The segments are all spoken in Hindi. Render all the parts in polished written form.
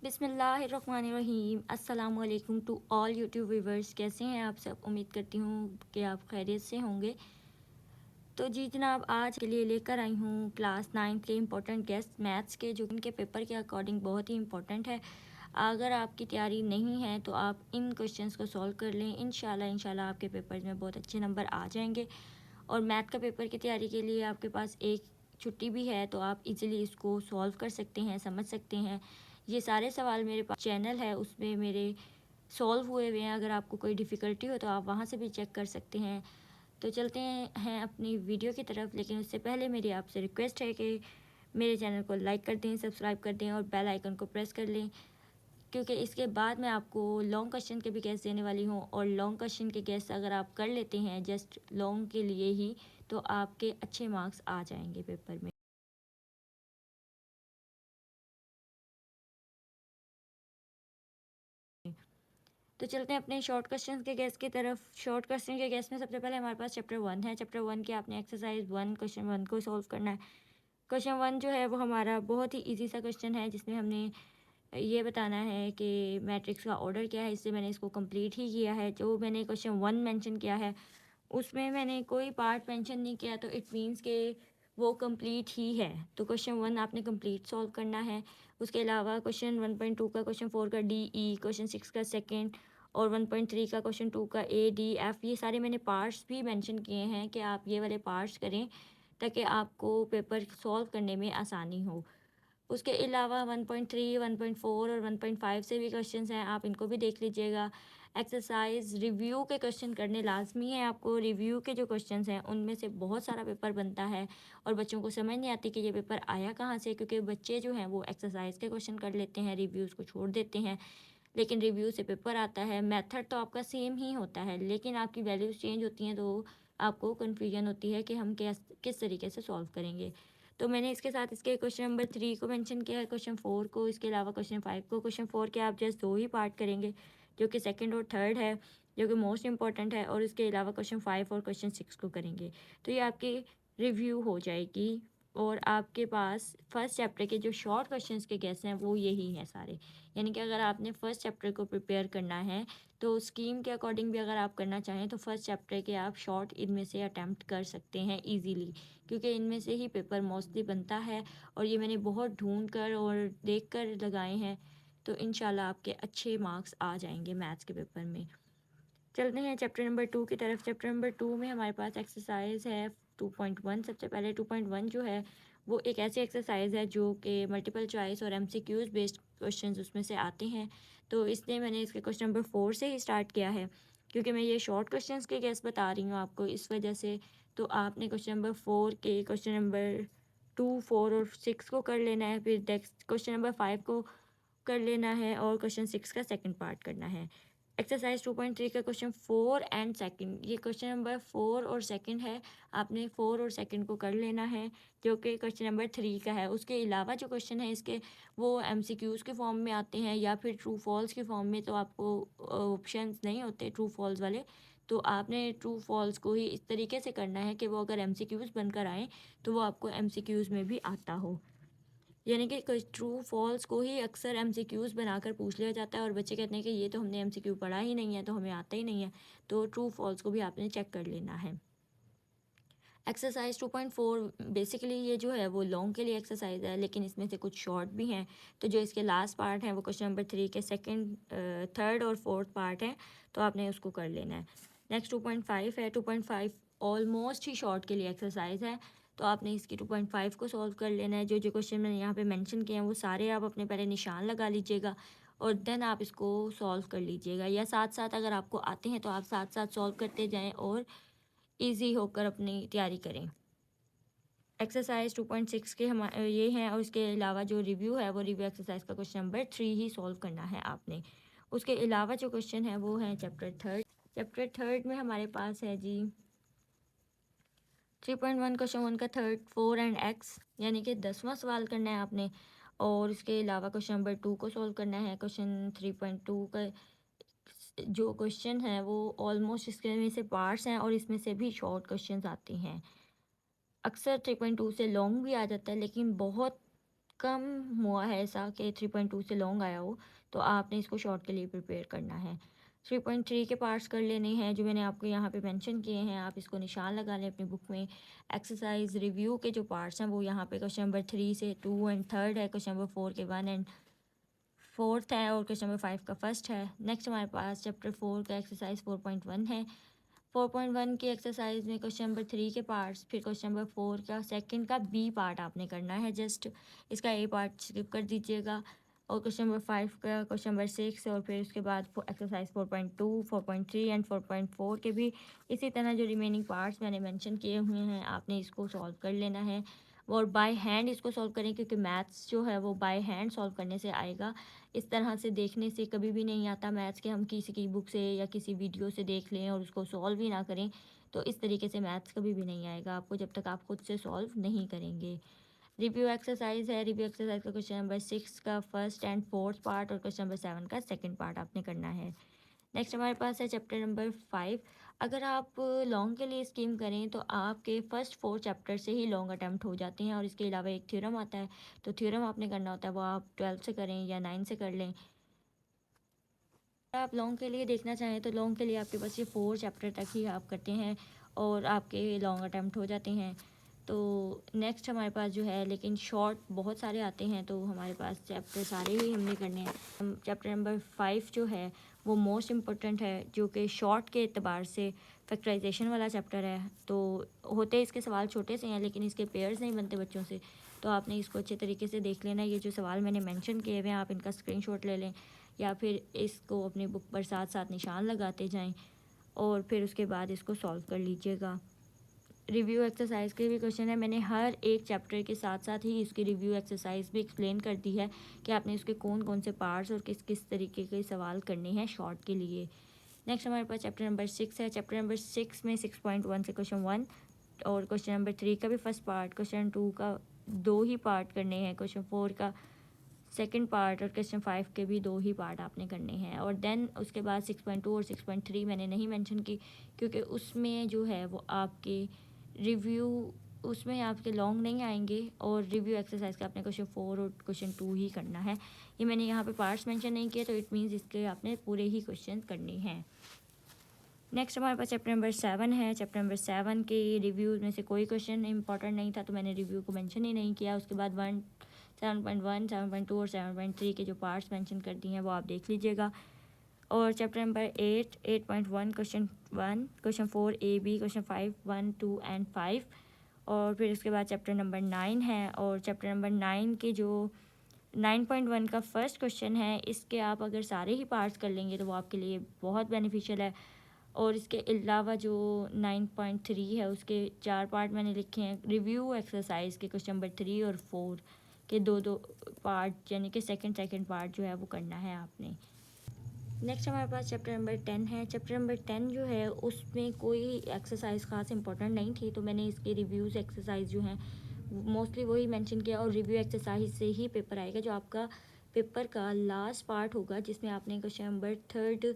बिस्मिल्लाहिर्रहमानिर्रहीम। अस्सलाम वालेकुम टू ऑल यूट्यूब व्यूवर्स। कैसे हैं आप सब? उम्मीद करती हूँ कि आप खैरियत से होंगे। तो जी जनाब, आज के लिए लेकर आई हूँ क्लास 9 के इम्पोर्टेंट गेस्ट मैथ्स के, जो इनके पेपर के अकॉर्डिंग बहुत ही इम्पोर्टेंट है। अगर आपकी तैयारी नहीं है तो आप इन क्वेश्चंस को सॉल्व कर लें। इंशाल्लाह आपके पेपर में बहुत अच्छे नंबर आ जाएंगे। और मैथ का पेपर की तैयारी के लिए आपके पास एक छुट्टी भी है, तो आप इजीली इसको सॉल्व कर सकते हैं, समझ सकते हैं। ये सारे सवाल मेरे पास चैनल है, उसमें मेरे सॉल्व हुए हुए हैं। अगर आपको कोई डिफ़िकल्टी हो तो आप वहाँ से भी चेक कर सकते हैं। तो चलते हैं अपनी वीडियो की तरफ, लेकिन उससे पहले मेरी आपसे रिक्वेस्ट है कि मेरे चैनल को लाइक कर दें, सब्सक्राइब कर दें और बेल आइकन को प्रेस कर लें, क्योंकि इसके बाद मैं आपको लॉन्ग क्वेश्चन के भी गेस देने वाली हूँ। और लॉन्ग क्वेश्चन के गेस अगर आप कर लेते हैं जस्ट लॉन्ग के लिए ही, तो आपके अच्छे मार्क्स आ जाएंगे पेपर में। तो चलते हैं अपने शॉर्ट क्वेश्चन के गेस की तरफ। शॉर्ट क्वेश्चन के गेस में सबसे पहले हमारे पास चैप्टर 1 है। चैप्टर 1 के आपने एक्सरसाइज 1 क्वेश्चन 1 को सॉल्व करना है। क्वेश्चन 1 जो है वो हमारा बहुत ही इजी सा क्वेश्चन है, जिसमें हमने ये बताना है कि मैट्रिक्स का ऑर्डर क्या है। इससे मैंने इसको कंप्लीट ही किया है। जो मैंने क्वेश्चन 1 मेंशन किया है उसमें मैंने कोई पार्ट मेंशन नहीं किया, तो इट मीन्स के वो कंप्लीट ही है। तो क्वेश्चन 1 आपने कंप्लीट सॉल्व करना है। उसके अलावा क्वेश्चन 1.2 का, क्वेश्चन 4 का डी ई, क्वेश्चन 6 का सेकंड और 1.3 का, क्वेश्चन 2 का ए डी एफ, ये सारे मैंने पार्ट्स भी मेंशन किए हैं कि आप ये वाले पार्ट्स करें ताकि आपको पेपर सॉल्व करने में आसानी हो। उसके अलावा 1.3, 1.4 और 1.5 से भी क्वेश्चंस हैं, आप इनको भी देख लीजिएगा। एक्सरसाइज रिव्यू के क्वेश्चन करने लाजमी है आपको। रिव्यू के जो क्वेश्चंस हैं उनमें से बहुत सारा पेपर बनता है और बच्चों को समझ नहीं आती कि ये पेपर आया कहाँ से, क्योंकि बच्चे जो हैं वो एक्सरसाइज के क्वेश्चन कर लेते हैं, रिव्यूज़ को छोड़ देते हैं। लेकिन रिव्यू से पेपर आता है। मेथड तो आपका सेम ही होता है, लेकिन आपकी वैल्यूज़ चेंज होती हैं, तो आपको कन्फ्यूजन होती है कि हम किस तरीके से सॉल्व करेंगे। तो मैंने इसके साथ इसके क्वेश्चन नंबर 3 को मेंशन किया है, क्वेश्चन 4 को, इसके अलावा क्वेश्चन 5 को। क्वेश्चन 4 के आप जस्ट 2 ही पार्ट करेंगे, जो कि सेकंड और थर्ड है, जो कि मोस्ट इंपॉर्टेंट है। और इसके अलावा क्वेश्चन 5 और क्वेश्चन 6 को करेंगे। तो ये आपकी रिव्यू हो जाएगी और आपके पास फर्स्ट चैप्टर के जो शॉर्ट क्वेश्चंस के गेस हैं वो यही हैं सारे। यानी कि अगर आपने फर्स्ट चैप्टर को प्रिपेयर करना है तो स्कीम के अकॉर्डिंग भी अगर आप करना चाहें तो फर्स्ट चैप्टर के आप शॉर्ट इनमें से अटैम्प्ट कर सकते हैं इजीली, क्योंकि इनमें से ही पेपर मोस्टली बनता है। और ये मैंने बहुत ढूंढ कर और देख कर लगाए हैं, तो इंशाल्लाह आपके अच्छे मार्क्स आ जाएंगे मैथ्स के पेपर में। चलते हैं चैप्टर नंबर 2 की तरफ। चैप्टर नंबर 2 में हमारे पास एक्सरसाइज है 2.1। सबसे पहले 2.1 जो है वो एक ऐसी एक्सरसाइज है जो कि मल्टीपल चॉइस और एमसीक्यूज बेस्ड क्वेश्चंस उसमें से आते हैं। तो इसलिए मैंने इसके क्वेश्चन नंबर 4 से ही स्टार्ट किया है, क्योंकि मैं ये शॉर्ट क्वेश्चंस के गेस बता रही हूँ आपको, इस वजह से। तो आपने क्वेश्चन नंबर 4 के क्वेश्चन नंबर 2, 4 और 6 को कर लेना है, फिर नेक्स्ट क्वेश्चन नंबर 5 को कर लेना है और क्वेश्चन 6 का सेकंड पार्ट करना है। एक्सरसाइज 2.3 का क्वेश्चन 4 एंड सेकंड, ये क्वेश्चन नंबर 4 और सेकंड है। आपने 4 और सेकंड को कर लेना है, जो कि क्वेश्चन नंबर 3 का है। उसके अलावा जो क्वेश्चन है इसके वो एमसीक्यूज के फॉर्म में आते हैं या फिर ट्रू फॉल्स के फॉर्म में, तो आपको ऑप्शंस नहीं होते ट्रू फॉल्स वाले। तो आपने ट्रू फॉल्स को ही इस तरीके से करना है कि वो अगर एमसीक्यूज बनकर आए तो वो आपको एमसीक्यूज में भी आता हो। यानी कि ट्रू फॉल्स को ही अक्सर एमसीक्यूज़ बनाकर पूछ लिया जाता है और बच्चे कहते हैं कि ये तो हमने एमसीक्यू पढ़ा ही नहीं है, तो हमें आता ही नहीं है। तो ट्रू फॉल्स को भी आपने चेक कर लेना है। एक्सरसाइज 2.4 बेसिकली ये जो है वो लॉन्ग के लिए एक्सरसाइज है, लेकिन इसमें से कुछ शॉर्ट भी हैं। तो जो इसके लास्ट पार्ट हैं वो क्वेश्चन नंबर 3 के सेकंड, थर्ड और फोर्थ पार्ट हैं, तो आपने उसको कर लेना है। नेक्स्ट 2.5 है। 2.5 ऑलमोस्ट ही शॉर्ट के लिए एक्सरसाइज है, तो आपने इसकी 2.5 को सॉल्व कर लेना है। जो जो क्वेश्चन मैंने यहाँ पे मेंशन किए हैं वो सारे आप अपने पहले निशान लगा लीजिएगा और देन आप इसको सॉल्व कर लीजिएगा, या साथ साथ अगर आपको आते हैं तो आप साथ साथ सॉल्व करते जाएं और इजी होकर अपनी तैयारी करें। एक्सरसाइज 2.6 के हम ये हैं, और इसके अलावा जो रिव्यू है वो रिव्यू एक्सरसाइज का क्वेश्चन नंबर 3 ही सॉल्व करना है आपने। उसके अलावा जो क्वेश्चन है वो है चैप्टर थर्ड। चैप्टर थर्ड में हमारे पास है जी 3.1 क्वेश्चन 1 का थर्ड, 4 एंड एक्स, यानी कि 10वां सवाल करना है आपने। और इसके अलावा क्वेश्चन नंबर 2 को सॉल्व करना है। क्वेश्चन 3.2 का जो क्वेश्चन है वो ऑलमोस्ट इसके में से पार्ट्स हैं और इसमें से भी शॉर्ट क्वेश्चंस आते हैं। अक्सर 3.2 से लॉन्ग भी आ जाता है, लेकिन बहुत कम हुआ है ऐसा कि 3.2 से लॉन्ग आया हो, तो आपने इसको शॉर्ट के लिए प्रिपेयर करना है। 3.3 के पार्ट्स कर लेने हैं जो मैंने आपको यहाँ पे मेंशन किए हैं, आप इसको निशान लगा लें अपनी बुक में। एक्सरसाइज रिव्यू के जो पार्ट्स हैं वो यहाँ पे क्वेश्चन नंबर 3 से 2 एंड थर्ड है, क्वेश्चन नंबर 4 के 1 एंड फोर्थ है, और क्वेश्चन नंबर 5 का फर्स्ट है। नेक्स्ट हमारे पास चैप्टर 4 का एक्सरसाइज 4.1 है। 4.1 की एक्सरसाइज में क्वेश्चन नंबर 3 के पार्ट्स, फिर क्वेश्चन नंबर 4 का सेकंड का बी पार्ट आपने करना है, जस्ट इसका ए पार्ट स्किप कर दीजिएगा। और क्वेश्चन नंबर 5 का क्वेश्चन नंबर 6, और फिर उसके बाद एक्सरसाइज 4.2, 4.3 एंड 4.4 के भी इसी तरह जो रिमेनिंग पार्ट्स मैंने मेंशन किए हुए हैं आपने इसको सॉल्व कर लेना है। और बाय हैंड इसको सॉल्व करें, क्योंकि मैथ्स जो है वो बाय हैंड सॉल्व करने से आएगा। इस तरह से देखने से कभी भी नहीं आता मैथ्स के, हम किसी की बुक से या किसी वीडियो से देख लें और उसको सॉल्व ही ना करें, तो इस तरीके से मैथ्स कभी भी नहीं आएगा आपको जब तक आप खुद से सॉल्व नहीं करेंगे। रिव्यू एक्सरसाइज है, रिव्यू एक्सरसाइज का क्वेश्चन नंबर 6 का फर्स्ट एंड फोर्थ पार्ट और क्वेश्चन नंबर 7 का सेकंड पार्ट आपने करना है। नेक्स्ट हमारे पास है चैप्टर नंबर 5। अगर आप लॉन्ग के लिए स्कीम करें तो आपके फर्स्ट 4 चैप्टर से ही लॉन्ग अटैम्प्ट हो जाते हैं, और इसके अलावा एक थ्योरम आता है, तो थ्योरम आपने करना होता है वो आप 12 से करें या 9 से कर लें। अगर आप लॉन्ग के लिए देखना चाहें तो लॉन्ग के लिए आपके पास ये 4 चैप्टर तक ही आप करते हैं और आपके लॉन्ग अटैम्प्ट हो जाते हैं। तो नेक्स्ट हमारे पास जो है, लेकिन शॉर्ट बहुत सारे आते हैं तो हमारे पास चैप्टर सारे ही हमने करने हैं। चैप्टर नंबर 5 जो है वो मोस्ट इम्पोर्टेंट है, जो कि शॉर्ट के एतबार से फैक्टराइजेशन वाला चैप्टर है। तो होते इसके सवाल छोटे से हैं लेकिन इसके पेयर्स नहीं बनते बच्चों से, तो आपने इसको अच्छे तरीके से देख लेना। ये जो सवाल मैंने मेंशन किए हुए हैं आप इनका स्क्रीनशॉट ले लें या फिर इसको अपनी बुक पर साथ साथ निशान लगाते जाएं और फिर उसके बाद इसको सॉल्व कर लीजिएगा। रिव्यू एक्सरसाइज के भी क्वेश्चन है, मैंने हर एक चैप्टर के साथ साथ ही इसकी रिव्यू एक्सरसाइज भी एक्सप्लेन कर दी है कि आपने इसके कौन कौन से पार्ट्स और किस किस तरीके के सवाल करने हैं शॉर्ट के लिए। नेक्स्ट हमारे पास चैप्टर नंबर 6 है। चैप्टर नंबर 6 में 6.1 से क्वेश्चन 1 और क्वेश्चन नंबर 3 का भी फर्स्ट पार्ट, क्वेश्चन 2 का 2 ही पार्ट करने हैं, क्वेश्चन 4 का सेकंड पार्ट और क्वेश्चन 5 के भी 2 ही पार्ट आपने करने हैं। और देन उसके बाद 6.2 और 6.3 मैंने नहीं मेंशन की, क्योंकि उसमें जो है वो आपके रिव्यू, उसमें आपके लॉन्ग नहीं आएंगे और रिव्यू एक्सरसाइज का आपने क्वेश्चन 4 और क्वेश्चन 2 ही करना है। ये मैंने यहाँ पे पार्ट्स मेंशन नहीं किए, तो इट मीन्स इसके आपने पूरे ही क्वेश्चन करने हैं। नेक्स्ट हमारे पास चैप्टर नंबर 7 है। चैप्टर नंबर 7 के रिव्यू में से कोई क्वेश्चन इंपॉर्टेंट नहीं था तो मैंने रिव्यू को मेंशन ही नहीं किया। उसके बाद 7.1, 7.2 और 7.3 के जो पार्ट्स मेंशन कर दिए हैं वो आप देख लीजिएगा। और chapter number 8, 8.1 question 1, question 4 A B, question 5 1, 2 and 5। और फिर उसके बाद चैप्टर नंबर 9 है, और चैप्टर नंबर 9 के जो 9.1 का फर्स्ट क्वेश्चन है, इसके आप अगर सारे ही पार्ट्स कर लेंगे तो वो आपके लिए बहुत बेनिफिशियल है। और इसके अलावा जो 9.3 है उसके 4 पार्ट मैंने लिखे हैं। रिव्यू एक्सरसाइज के क्वेश्चन नंबर 3 और 4 के दो पार्ट, यानी कि सेकंड पार्ट जो है वो करना है आपने। नेक्स्ट हमारे पास चैप्टर नंबर 10 है। चैप्टर नंबर 10 जो है उसमें कोई एक्सरसाइज खास इंपॉर्टेंट नहीं थी, तो मैंने इसके रिव्यूज़ एक्सरसाइज जो हैं मोस्टली वही मेंशन किया। और रिव्यू एक्सरसाइज से ही पेपर आएगा, जो आपका पेपर का लास्ट पार्ट होगा जिसमें आपने क्वेश्चन नंबर 3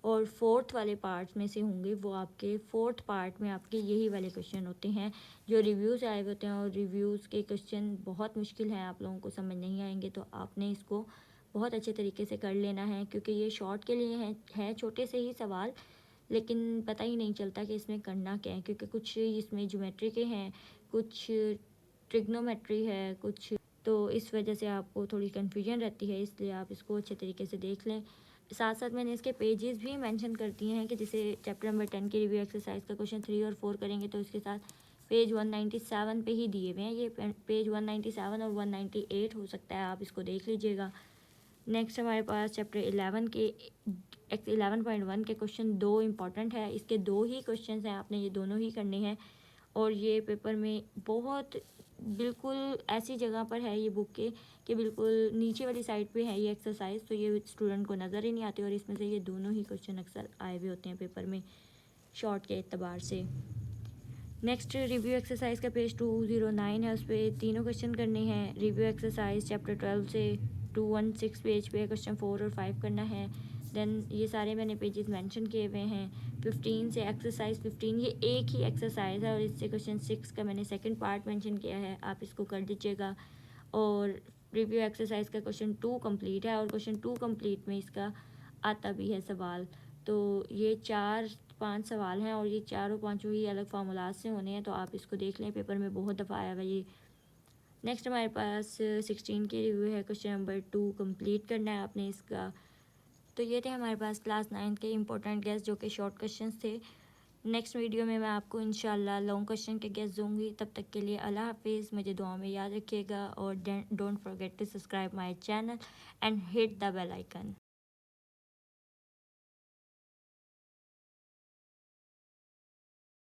और 4 वाले पार्ट्स में से होंगे, वो आपके 4th पार्ट में आपके यही वाले क्वेश्चन होते हैं जो रिव्यूज़ आए होते हैं। और रिव्यूज़ के क्वेश्चन बहुत मुश्किल हैं, आप लोगों को समझ नहीं आएंगे, तो आपने इसको बहुत अच्छे तरीके से कर लेना है, क्योंकि ये शॉर्ट के लिए है छोटे से ही सवाल, लेकिन पता ही नहीं चलता कि इसमें करना क्या है, क्योंकि कुछ इसमें ज्योमेट्री के हैं, कुछ ट्रिग्नोमेट्री है, कुछ, तो इस वजह से आपको थोड़ी कन्फ्यूजन रहती है, इसलिए आप इसको अच्छे तरीके से देख लें। साथ साथ मैंने इसके पेजेस भी मेंशन कर दिए हैं कि जैसे चैप्टर नंबर 10 की रिव्यू एक्सरसाइज का क्वेश्चन 3 और 4 करेंगे तो इसके साथ पेज 197 पे ही दिए हुए हैं। ये पेज 197 और 198 हो सकता है, आप इसको देख लीजिएगा। नेक्स्ट हमारे पास चैप्टर 11 के 11.1 के क्वेश्चन 2 इम्पॉर्टेंट है, इसके 2 ही क्वेश्चन हैं, आपने ये दोनों ही करने हैं। और ये पेपर में बहुत बिल्कुल ऐसी जगह पर है ये बुक के कि बिल्कुल नीचे वाली साइड पे है ये एक्सरसाइज, तो ये स्टूडेंट को नज़र ही नहीं आती, और इसमें से ये दोनों ही क्वेश्चन अक्सर आए हुए होते हैं पेपर में शॉर्ट के एतबार से। नेक्स्ट रिव्यू एक्सरसाइज का पेज 209 है, उस पर तीनों क्वेश्चन करने हैं। रिव्यू एक्सरसाइज चैप्टर 12 से 216 पेज पे क्वेश्चन 4 और 5 करना है। देन ये सारे मैंने पेजेस मेंशन किए हुए हैं। 15 से एक्सरसाइज 15, ये एक ही एक्सरसाइज है और इससे क्वेश्चन 6 का मैंने सेकंड पार्ट मेंशन किया है, आप इसको कर दीजिएगा। और रिव्यू एक्सरसाइज का क्वेश्चन 2 कंप्लीट है और क्वेश्चन 2 कंप्लीट में इसका आता भी है सवाल। तो ये 4-5 सवाल हैं और ये चारों पाँचों ही अलग फार्मूलाज से होने हैं, तो आप इसको देख लें, पेपर में बहुत दफ़ा आया हुआ ये। नेक्स्ट हमारे पास 16 की रिव्यू है, क्वेश्चन नंबर 2 कंप्लीट करना है आपने इसका। तो ये थे हमारे पास क्लास 9 के इंपॉर्टेंट गेस जो कि शॉर्ट क्वेश्चंस थे। नेक्स्ट वीडियो में मैं आपको इंशाल्लाह लॉन्ग क्वेश्चन के गेस दूंगी। तब तक के लिए अल्लाह हाफिज़, मुझे दुआ में याद रखिएगा और don't forget to subscribe my channel and hit the bell icon.